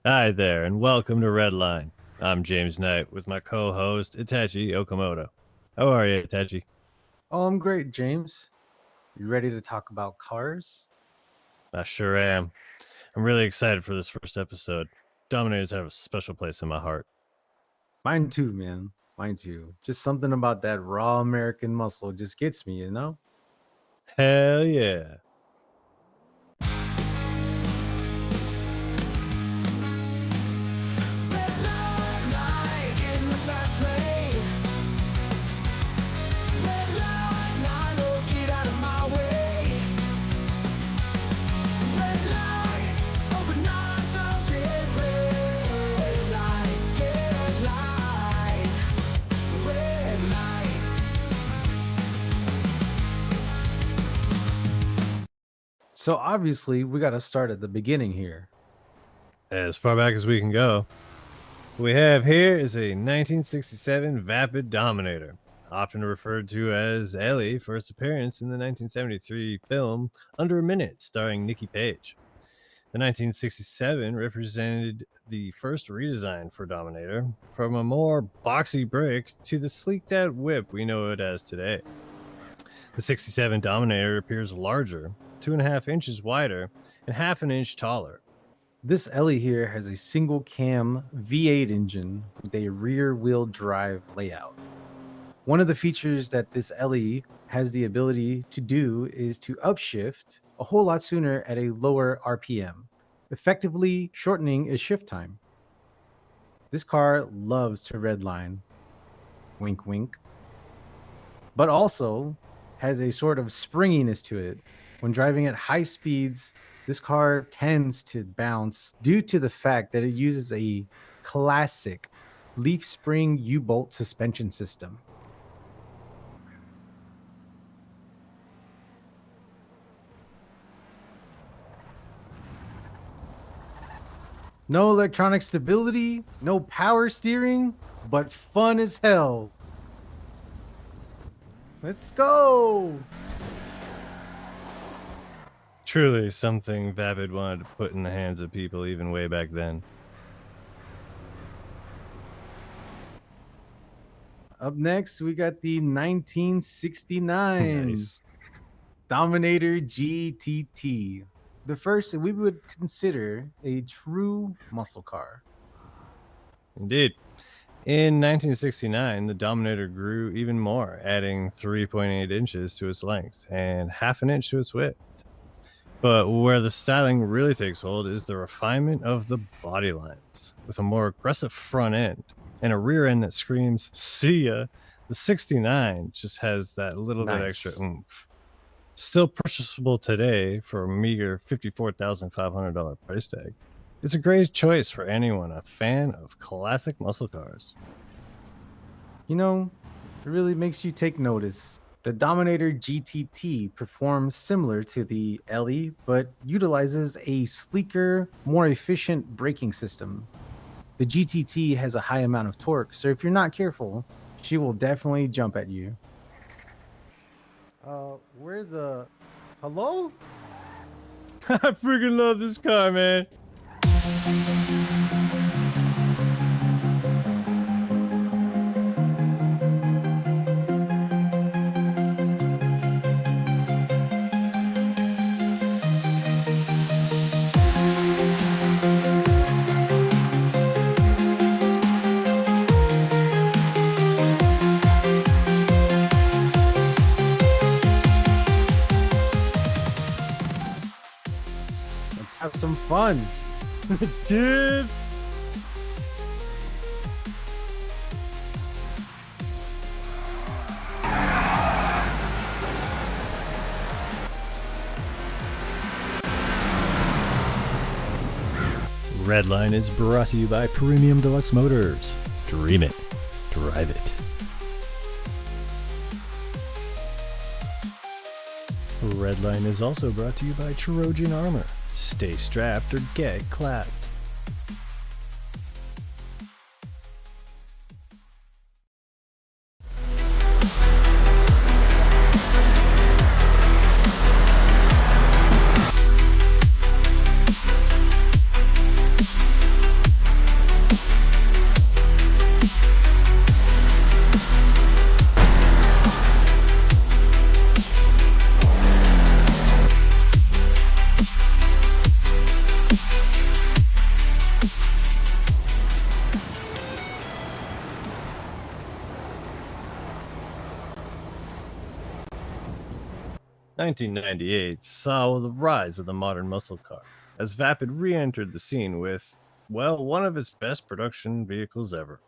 Hi there, and welcome to Redline. I'm James Knight with my co-host Itachi Okamoto. How are you, Itachi? Oh, I'm great, James. You ready to talk about cars? I sure am. I'm really excited for this first episode. Dominators have a special place in my heart. Mine too, man. Mine too. Just something about that raw American muscle just gets me, you know? Hell yeah. So obviously, we got to start at the beginning here. As far back as we can go, what we have here is a 1967 Vapid Dominator, often referred to as Ellie for its appearance in the 1973 film Under a Minute, starring Nikki Page. The 1967 represented the first redesign for Dominator, from a more boxy brick to the sleeked out whip we know it as today. The 67 Dominator appears larger, 2.5 inches wider, and half an inch taller. This Ellie here has a single cam V8 engine with a rear wheel drive layout. One of the features that this Ellie has the ability to do is to upshift a whole lot sooner at a lower RPM, effectively shortening its shift time. This car loves to redline, wink wink, but also has a sort of springiness to it. When driving at high speeds, this car tends to bounce due to the fact that it uses a classic leaf spring U bolt suspension system. No electronic stability, no power steering, but fun as hell. Let's go. Truly something Vapid wanted to put in the hands of people even way back then. Up next, we got the 1969 Nice. Dominator GTT. The first we would consider a true muscle car. Indeed. In 1969, the Dominator grew even more, adding 3.8 inches to its length and half an inch to its width. But where the styling really takes hold is the refinement of the body lines. With a more aggressive front end and a rear end that screams, see ya, the 69 just has that little bit extra Nice. oomph. Still purchasable today for a meager $54,500 price tag. It's a great choice for anyone a fan of classic muscle cars. You know, it really makes you take notice. The Dominator GTT performs similar to the Ellie, but utilizes a sleeker, more efficient braking system. The GTT has a high amount of torque, so if you're not careful, she will definitely jump at you. Where the hello? I freaking love this car, man. Let's have some fun. Dude. Redline is brought to you by Premium Deluxe Motors. Dream it. Drive it. Redline is also brought to you by Trojan Armor. Stay strapped or get clapped. 1998 saw the rise of the modern muscle car as Vapid re-entered the scene with, well, one of its best production vehicles ever.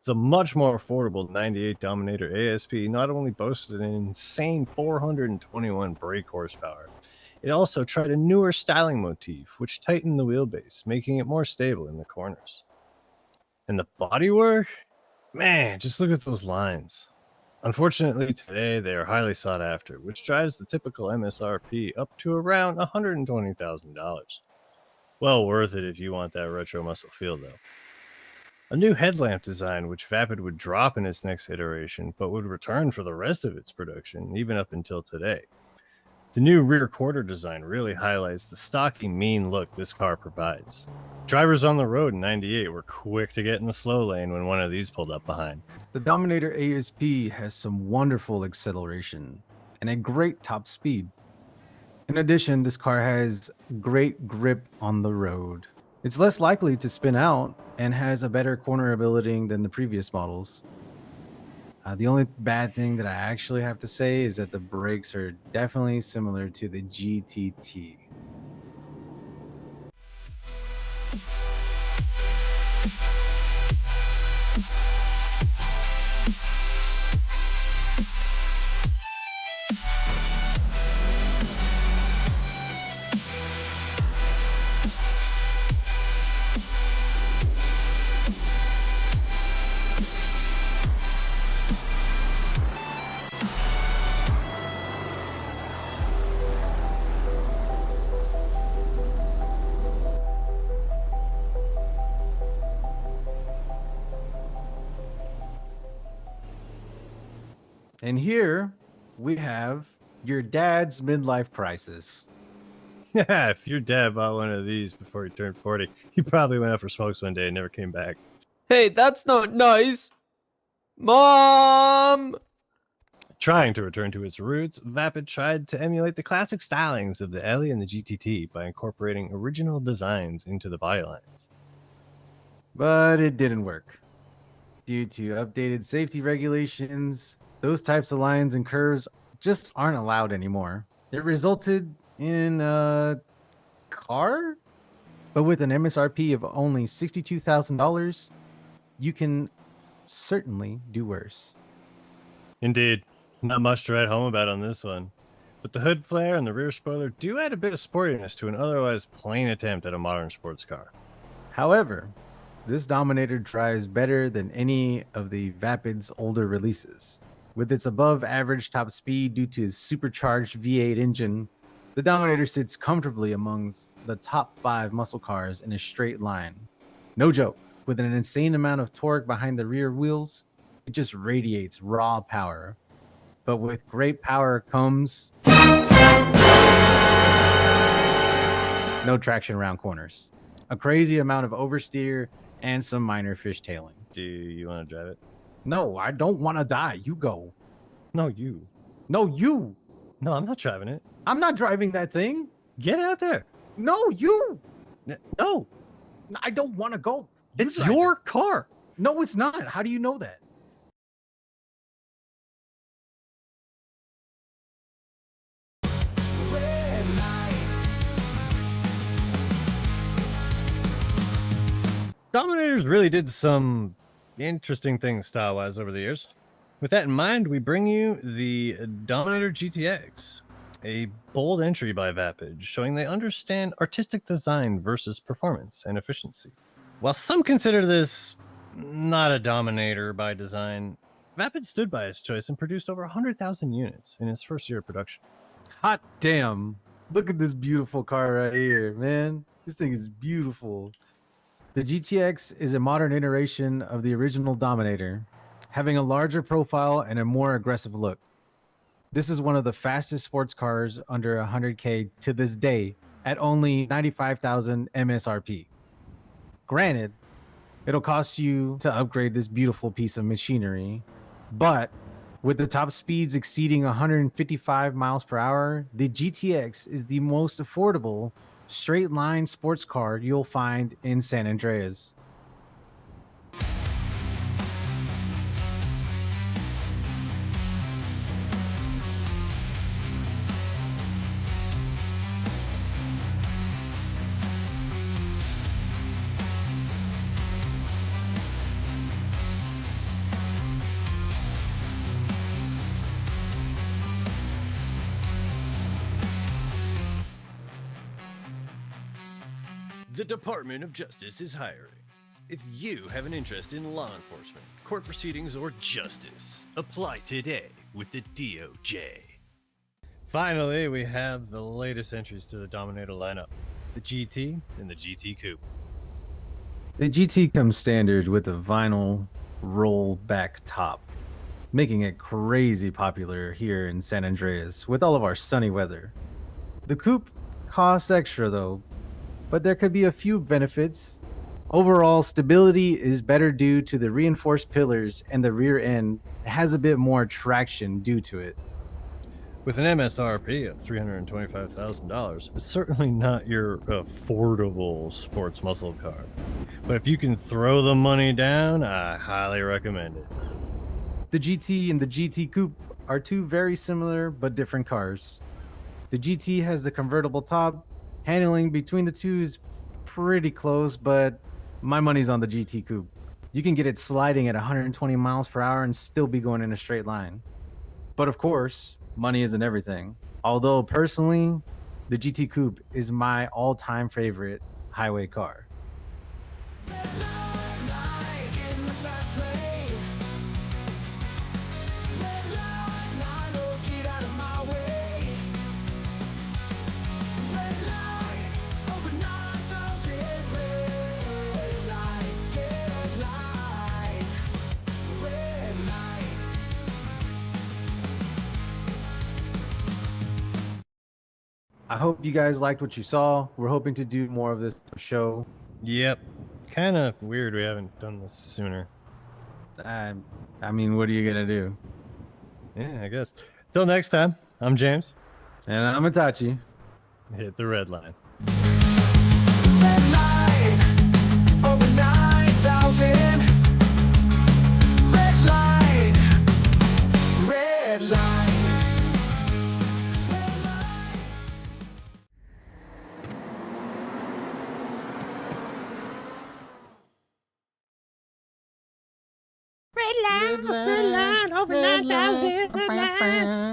The much more affordable 98 Dominator ASP not only boasted an insane 421 brake horsepower, it also tried a newer styling motif which tightened the wheelbase, making it more stable in the corners. And the bodywork? Man, just look at those lines. Unfortunately, today they are highly sought after, which drives the typical MSRP up to around $120,000. Well worth it if you want that retro muscle feel, though. A new headlamp design, which Vapid would drop in its next iteration, but would return for the rest of its production, even up until today. The new rear quarter design really highlights the stocky, mean look this car provides. Drivers on the road in 98 were quick to get in the slow lane when one of these pulled up behind. The Dominator ASP has some wonderful acceleration and a great top speed. In addition, this car has great grip on the road. It's less likely to spin out and has a better corner ability than the previous models. The only bad thing that I actually have to say is that the brakes are definitely similar to the GTT. And here we have your dad's midlife crisis. Yeah, if your dad bought one of these before he turned 40, he probably went out for smokes one day and never came back. Hey, that's not nice. Mom! Trying to return to its roots, Vapid tried to emulate the classic stylings of the Ellie and the GTT by incorporating original designs into the bodylines. But it didn't work. Due to updated safety regulations, those types of lines and curves just aren't allowed anymore. It resulted in a car, but with an MSRP of only $62,000, you can certainly do worse. Indeed, not much to write home about on this one. But the hood flare and the rear spoiler do add a bit of sportiness to an otherwise plain attempt at a modern sports car. However, this Dominator drives better than any of the Vapid's older releases. With its above average top speed due to its supercharged V8 engine, the Dominator sits comfortably amongst the top 5 muscle cars in a straight line. No joke, with an insane amount of torque behind the rear wheels, it just radiates raw power. But with great power comes no traction around corners, a crazy amount of oversteer, and some minor fishtailing. Do you want to drive it? No, I don't want to die. You go. No, you. No, you. No, I'm not driving it. I'm not driving that thing. Get out there. No, you. No. I don't want to go. It's your car. No, it's not. How do you know that? Dominators really did some interesting things style-wise over the years. With that in mind, we bring you the Dominator GTX, a bold entry by Vapid, showing they understand artistic design versus performance and efficiency. While some consider this not a Dominator by design, Vapid stood by its choice and produced over 100,000 units in its first year of production. Hot damn. Look at this beautiful car right here, man. This thing is beautiful. The GTX is a modern iteration of the original Dominator, having a larger profile and a more aggressive look. This is one of the fastest sports cars under 100K to this day at only 95,000 MSRP. Granted, it'll cost you to upgrade this beautiful piece of machinery, but with the top speeds exceeding 155 miles per hour, the GTX is the most affordable straight line sports car you'll find in San Andreas. The Department of Justice is hiring. If you have an interest in law enforcement, court proceedings, or justice, apply today with the DOJ. Finally, we have the latest entries to the Dominator lineup, the GT and the GT Coupe. The GT comes standard with a vinyl roll-back top, making it crazy popular here in San Andreas with all of our sunny weather. The coupe costs extra though, but there could be a few benefits. Overall, stability is better due to the reinforced pillars, and the rear end has a bit more traction due to it. With an MSRP of $325,000, it's certainly not your affordable sports muscle car. But if you can throw the money down, I highly recommend it. The GT and the GT Coupe are two very similar but different cars. The GT has the convertible top. Handling between the two is pretty close, but my money's on the GT Coupe. You can get it sliding at 120 miles per hour and still be going in a straight line. But of course, money isn't everything. Although personally, the GT Coupe is my all-time favorite highway car. I hope you guys liked what you saw. We're hoping to do more of this show. Yep. Kind of weird we haven't done this sooner. I mean, what are you gonna do? Yeah, I guess. Till next time, I'm James. And I'm Itachi. Hit the red line. Redline, over 9,000. Redline, redline. Redline, over 9,000. Redline.